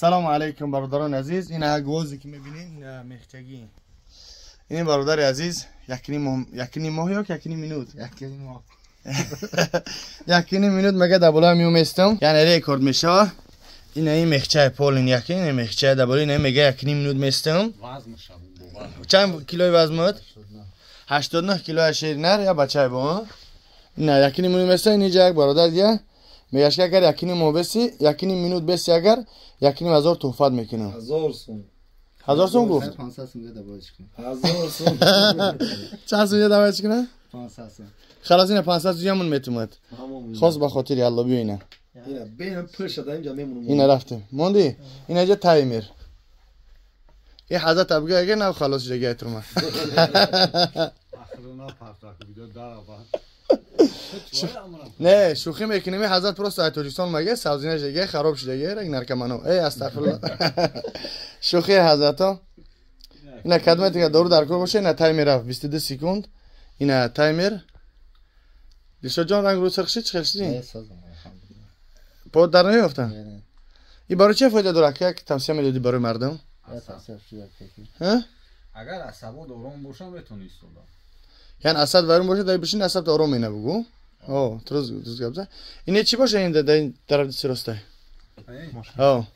سلام علیکم برادران عزیز. این گوزی که میبینین میخچگی. این برادر عزیز یکنی ماه یا یکنی مینوت یکنی ماه یکنی مینوت مگه دبولا میومستم یعنی رکورد میشه. این میخچه پولین یکنی میخچه دبولی این میگه یکنی مینوت میستم. چند کیلوی وزنت؟ 89 کیلو شیرینر یا بچه با نه یکنی مینوت میسته. اینجا یک برادر دیگه میگه که اگر یکنی ماه بسی یکنی مینوت بسی اگر یکنی 1000 توفت میکنم. 1000 سون 1000 سون گفت 500 سون دبایش کن. 1000 سون چند سون دبایش کنه؟ 500 سون. خلاص این 500 سون میتومد. خاص به خاطر الله بیا اینا. اینا بین پرش دادم اینجا میمونم. اینا رفتیم. موندی؟ این اینجا تایمیر. این حضرت ابگه اگه نه خلاص دیگه اترما. نه شوخی میکنیم. حضرت پروست اتوریستان مگه سازینش دیگه خراب شده دیگه رنگ نرکمانو. ای استغفرالله. شوخی حضرت ها. اینا کدومه دیگه دور در کار باشه. اینا تایمیر رفت 22 سکند. اینا تایمیر. دیشا جان رنگ رو سرخشی چخشی؟ پود در نمیافتن. این برای چه فایده داره که توصیه میدادی برای مردم؟ اگر عصبات آرام باشه میتونی استفاده. یعنی عصب ورم باشه دای بشین عصب آرام اینه بگو. آه درست گفته. این چی باشه این در این طرف سرسته؟ آه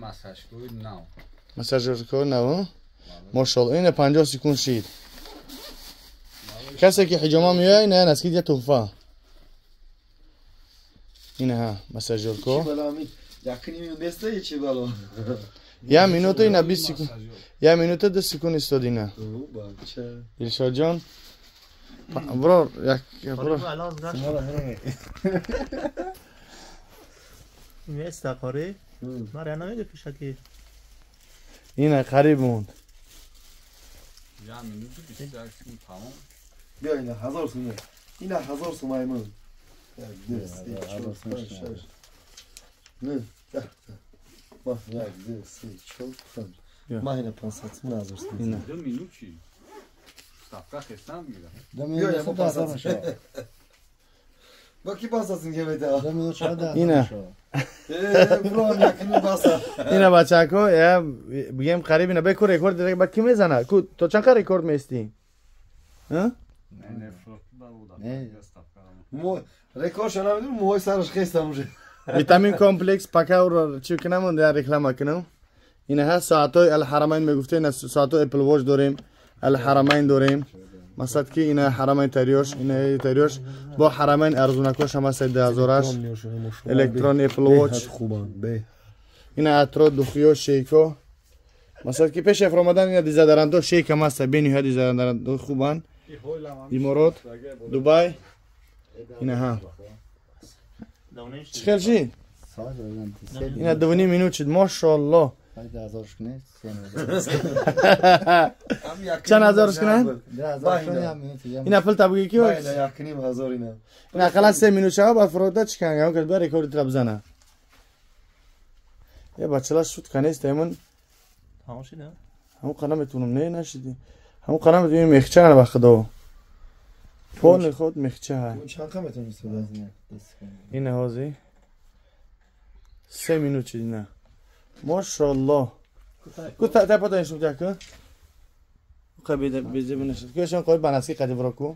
مساج کوی نو. مساج کوی نو. ماشاءالله این 50 سکند شید. کسی که حجامه میاد اینه نسکید یا توفا. اینه ها مساج کو. یکنی میون بسته چی بالا. یا مینوت اینا 20 سکند. یا مینوت 10 سکند استاد اینا. بچه. دلشاد جان. برو یک برو. میسته کاری. مرا نمیده پیشکی. اینه قریب موند. یا مینوت 20 سکند تمام. بیا اینا 1000 سون. اینا 1000 سون مایمون. نه. ما یک سی چوب. ما هینا 500 سون 1000 سون. اینا. 2 مینوت چی؟ صفقه خستم میگیره. 2 مینوت 1000 میشه. با کی 500 سون که میده؟ 2 مینوت شده. اینا. برو یکنی باسا. اینا بچه‌کو یا بگیم قریب اینا بکو رکورد دیگه با کی میزنه؟ کو تو چند رکورد میستی؟ ها؟ نه فروخت بودا. نه. مو رکورد شنا میدونم موهای سرش خسته میشه. ویتامین کمپلکس پاکاور چی کنم در رکلام کنم. این هست ساعتای الحرمین میگفته این ساعتای اپل واچ داریم. الحرمین داریم. مثلا که این حرمین تریوش این تریوش با حرمین ارزونکوش هم هست 10000 الکترون اپل واچ خوبان به این اترو دوخیو شیکو مثلا که پیش افرامدن این دیزادرندو شیک هم هست بینی ها دیزادرندو خوبان امارات دبی این ها چخیل چی؟ این 2.5 مینوت شد ماشاءالله 1000 کنه چند هزارش کنه؟ این اپل تبگی کیو؟ اینا یکنیم 1000 اینا این اقلا 3 مینوت شد با فروده چی کنه؟ هم که بر رکورد تر بزنه یه بچه‌لاش شد کنه است همون تمام شده همون قناه میتونم نه نشدی همون قناه میتونم میخچه نه بخدا پول خود میخچه های چند کمتون استفاده این هازی 3 مینوت شد نه ماشاءالله کو تا پتا نشون که قبیده بیزه بنشد که شون قول بناسی قدی براکو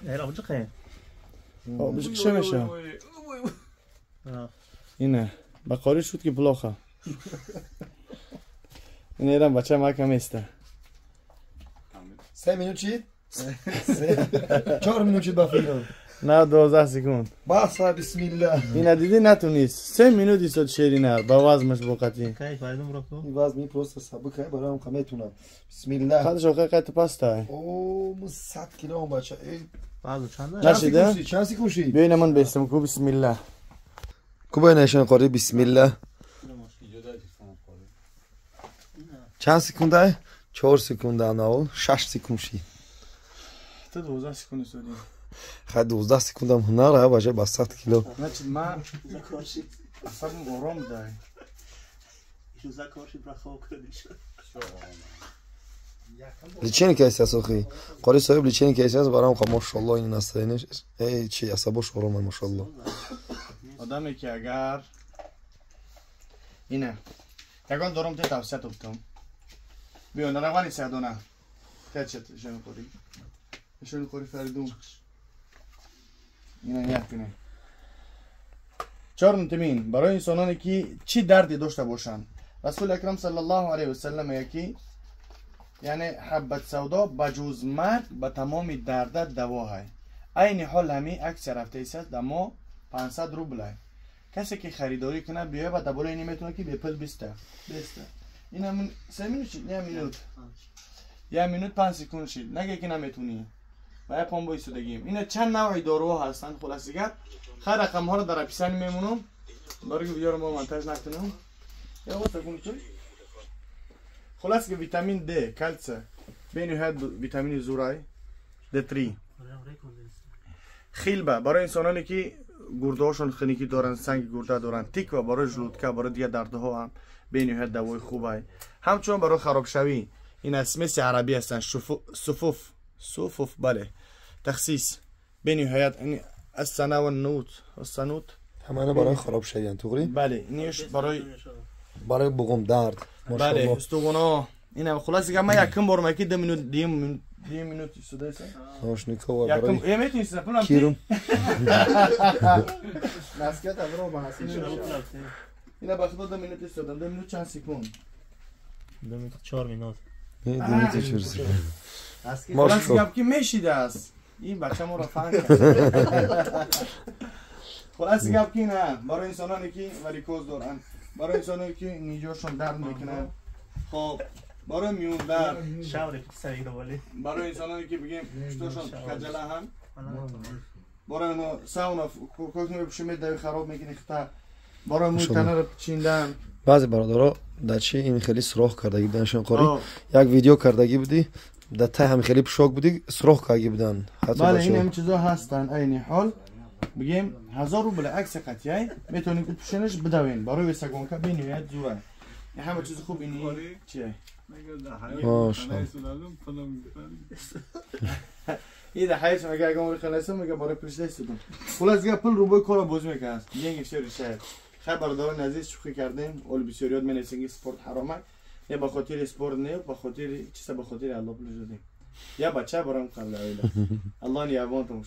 نه را وجه خیر بشه که میشه اینه بقاری شد که بلاخه این ایران بچه ما کم ایسته 3 مینوت چی؟ 4 مینوت چی بافیرم نه 12 سکند باسا بسم الله اینا دیدی نتونیست 3 مینوت ایستاد شیرینر با وزمش بوقتی کی فایده مرکو این وزن می پروسس سبک برام کمیتونم بسم الله خودش اوقات قط پاستا او مو 100 کیلو بچه بعضو چنده نشیده چند سیکوشی ببین من بیستم کو بسم الله کوبای نشون قاری بسم الله چند سکونده 4 سکونده نه 6 سکونشی تو 12 سکند استادی خد 12 سکونده هنره باشه با 100 کیلو значит من اصلا آرام دای شوزا کارشی برخو کردیش لیچین که است اخی قاری صاحب لیچین که است برام خب ماشاءالله این نستینش ای چی عصبش آرام ماشاءالله آدمی که اگر اینه یکان دارم تی توسط بتم بیان روانی سعدانه تچت شون خوری شون خوری فردوم اینا یافینه چهارم تمین برای انسانانی که چی دردی داشته باشند رسول اکرم صلی الله علیه و سلم یکی یعنی حبت سودا بجوز مرگ به تمام درد دوا های این حال همی عکس رفته است دما 500 روبل کسی که خریداری کنه بیای و دبالا اینی میتونه که بپل بیسته این همون 3 مینوت شد یه مینوت 5 سکند شد نگه که نمیتونی و یه پان بایستدگیم این چند نوعی داروها هستند خلاصیگر خیلی رقم ها رو در اپیسانی میمونم برای که ویدیو رو ما منتج نکنم یا وقت کنی چون خلاص که ویتامین دی کلسه به نهایت ویتامین زورای D3 خیلبه برای انسانانی که گرده هاشون خنیکی دارن سنگ گرده دارن تیک و برای جلودکه برای دیگه دردها هم به نهایت دوای خوبه همچون برای خراب شوی این اسمس عربی هستن صفوف بله تخصیص به نهایت السنه و السنوت همه برای خراب شوی توغری بله نیش برای بگم درد بله استوگونا اینا خلاص که من یکم بار مکی 2 مینوت 2 مینوت سوده است ناشنیکا یکم میتونی سپلم کیرم ناسکت برو با حسین اینا با خود 2 مینوت استودم 2 مینوت چند سکند 2 مینوت 4 مینوت 2 مینوت 4 سکند خلاص گپ که میشیده است این بچه ما رو فهمید خلاص گپ که نه برای انسانانی که واریکوز دارن برای انسانانی که نیجاشون درد میکنن خب برای میون درد شاوره سعید ولی برای انسانانی که بگیم پشتشون خجله هم برای ما ساونا کوکو میپوشیم دوی خراب میکنه خطا برای مو تنه رو چیندن بعضی برادرها در چی این خیلی سوراخ کردگی بودن شنقاری یک ویدیو کردگی بودی در ته هم خیلی پشاک بودی سوراخ کردگی بودن بله این هم چیزا هستن عین حال بگیم 1000 روبل عکس قطعی میتونید پوشنش بدوین برای وسگونکا بینید زوره این همه چیز خوب اینی چیه ماشاءالله این ده حیث مگه اگه امور خلاصه میگه برای پرسته استودم خلاص دیگه پل روبای کارا باز میکنه میگه شعر شعر خیلی برادران عزیز شوخی کردیم اول بسیاریات مینسینگ اسپورت حرامه یا به خاطر اسپورت نه به خاطر چیزا به خاطر الله بلوزدیم یا بچه برام قبل اوله الله نیابان تو